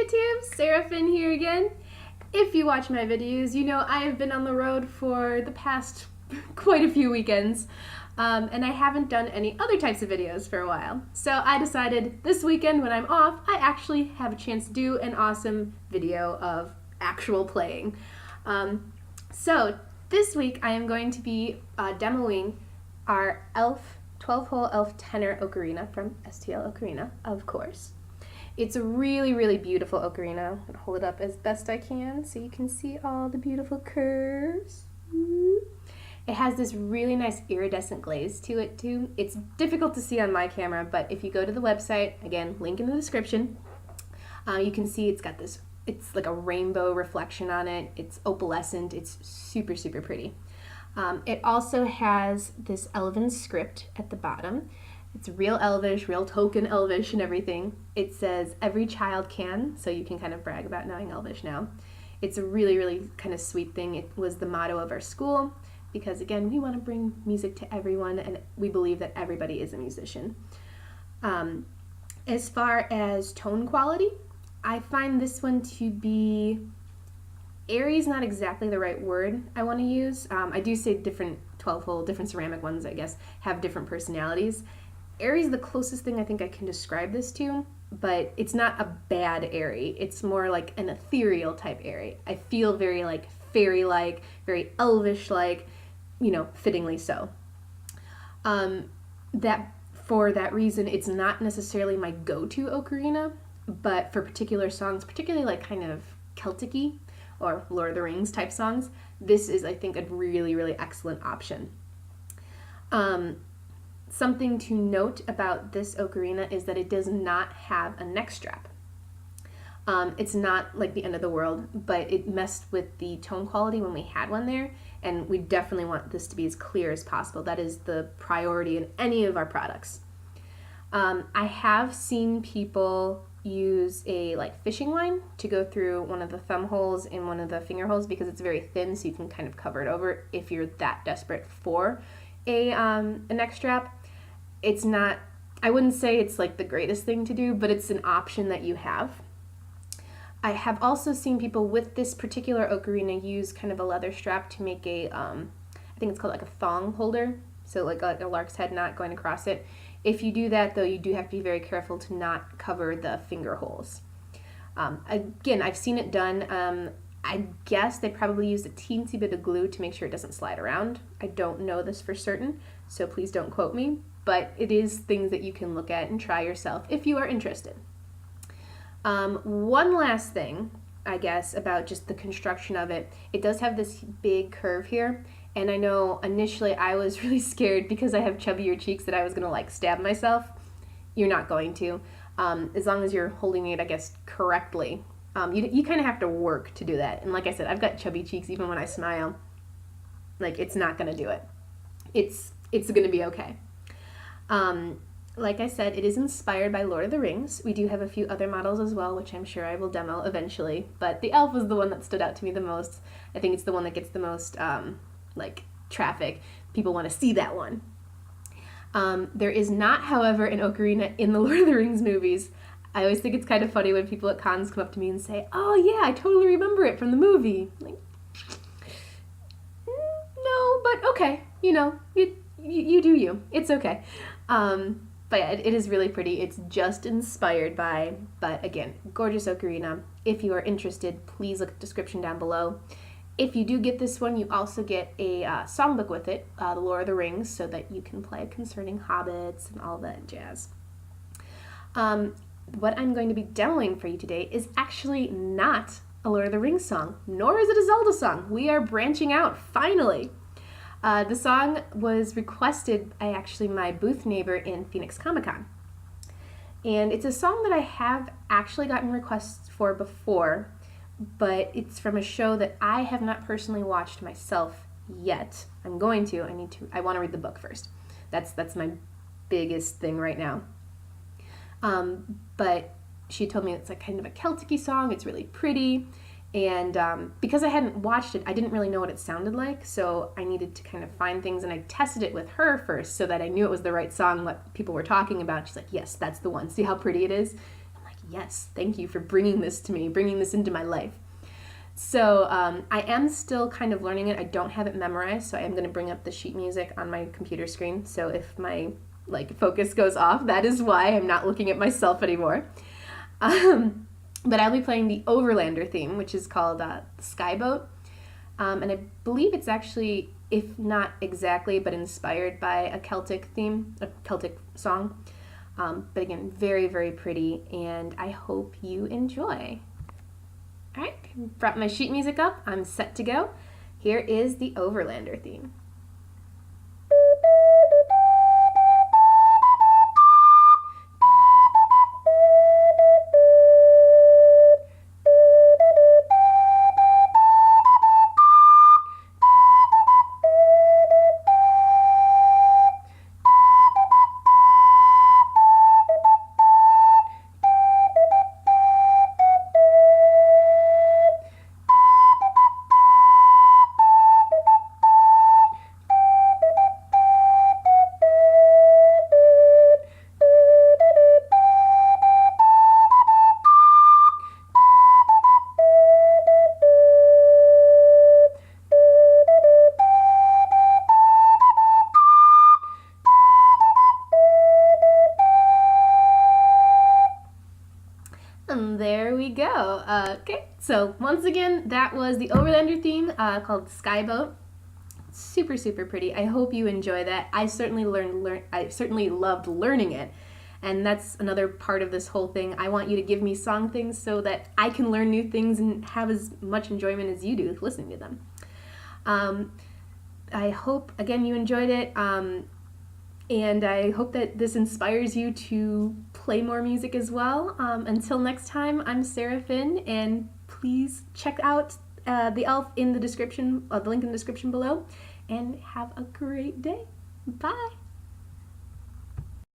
YouTube, Seraphin here again. If you watch my videos, you know I have been on the road for the past quite a few weekends, and I haven't done any other types of videos for a while. So I decided this weekend when I'm off, I actually have a chance to do an awesome video of actual playing. So this week I am going to be demoing our 12-hole elf tenor ocarina from STL Ocarina, of course. It's a really, really beautiful ocarina. I'm going to hold it up as best I can so you can see all the beautiful curves. It has this really nice iridescent glaze to it too. It's difficult to see on my camera, but if you go to the website, again, link in the description, you can see it's got this, it's like a rainbow reflection on it. It's opalescent. It's super, super pretty. It also has this elven script at the bottom. It's real Elvish, real token Elvish and everything. It says, "Every child can," so you can kind of brag about knowing Elvish now. It's a really, really kind of sweet thing. It was the motto of our school because, again, we want to bring music to everyone, and we believe that everybody is a musician. As far as tone quality, I find this one to be... airy is not exactly the right word I want to use. I do say different 12-hole, different ceramic ones, I guess, have different personalities. Airy is the closest thing I think I can describe this to, but it's not a bad airy. It's more like an ethereal type airy. I feel very like fairy-like, very elvish-like, you know, fittingly so. For that reason, it's not necessarily my go-to ocarina, but for particular songs, particularly like kind of Celtic-y or Lord of the Rings type songs, this is, I think, a really, really excellent option. Something to note about this ocarina is that it does not have a neck strap. It's not like the end of the world, but it messed with the tone quality when we had one there, and we definitely want this to be as clear as possible. That is the priority in any of our products. I have seen people use a fishing line to go through one of the thumb holes and one of the finger holes because it's very thin, so you can kind of cover it over if you're that desperate for a neck strap. It's not, I wouldn't say it's like the greatest thing to do, but it's an option that you have. I have also seen people with this particular ocarina use kind of a leather strap to make a, I think it's called like a thong holder, so like a lark's head knot going across it. If you do that, though, you do have to be very careful to not cover the finger holes. Again, I've seen it done. I guess they probably used a teensy bit of glue to make sure it doesn't slide around. I don't know this for certain, so please don't quote me, but it is things that you can look at and try yourself if you are interested. One last thing, I guess, about just the construction of it. It does have this big curve here, and I know initially I was really scared because I have chubbier cheeks that I was going to stab myself. You're not going to. As long as you're holding it, I guess, correctly. You kind of have to work to do that. And like I said, I've got chubby cheeks even when I smile. It's not going to do it. It's going to be okay. Like I said, it is inspired by Lord of the Rings. We do have a few other models as well, which I'm sure I will demo eventually. But the elf was the one that stood out to me the most. I think it's the one that gets the most traffic. People want to see that one. There is not, however, an ocarina in the Lord of the Rings movies. I always think it's kind of funny when people at cons come up to me and say, "Oh yeah, I totally remember it from the movie." No, but okay, you know, you do you. It's okay. But yeah, it is really pretty. It's just inspired by, but again, gorgeous ocarina. If you are interested, please look at the description down below. If you do get this one, you also get a songbook with it, The Lord of the Rings, so that you can play concerning hobbits and all that jazz. What I'm going to be demoing for you today is actually not a Lord of the Rings song, nor is it a Zelda song. We are branching out, finally. The song was requested by actually my booth neighbor in Phoenix Comic-Con. And it's a song that I have actually gotten requests for before, but it's from a show that I have not personally watched myself yet. I'm going to. I want to read the book first. That's my biggest thing right now. But she told me it's kind of a Celtic-y song. It's really pretty. And because I hadn't watched it, I didn't really know what it sounded like, so I needed to kind of find things, and I tested it with her first so that I knew it was the right song, what people were talking about. She's like, "Yes, that's the one. See how pretty it is?" I'm like, yes, thank you for bringing this to me, bringing this into my life. So I am still kind of learning it. I don't have it memorized, so I am going to bring up the sheet music on my computer screen. So if my focus goes off, that is why I'm not looking at myself anymore. But I'll be playing the Overlander theme, which is called Skye Boat. And I believe it's actually, if not exactly, but inspired by a Celtic theme, a Celtic song. But again, very, very pretty, and I hope you enjoy. All right, brought my sheet music up. I'm set to go. Here is the Overlander theme. And there we go. Okay, so once again, that was the Overlander theme called Skye Boat. Super, super pretty. I hope you enjoy that. I certainly loved learning it. And that's another part of this whole thing. I want you to give me song things so that I can learn new things and have as much enjoyment as you do listening to them. I hope, again, you enjoyed it. And I hope that this inspires you to play more music as well. Until next time, I'm Sarah Finn, and please check out the elf in the description, the link in the description below, and have a great day. Bye!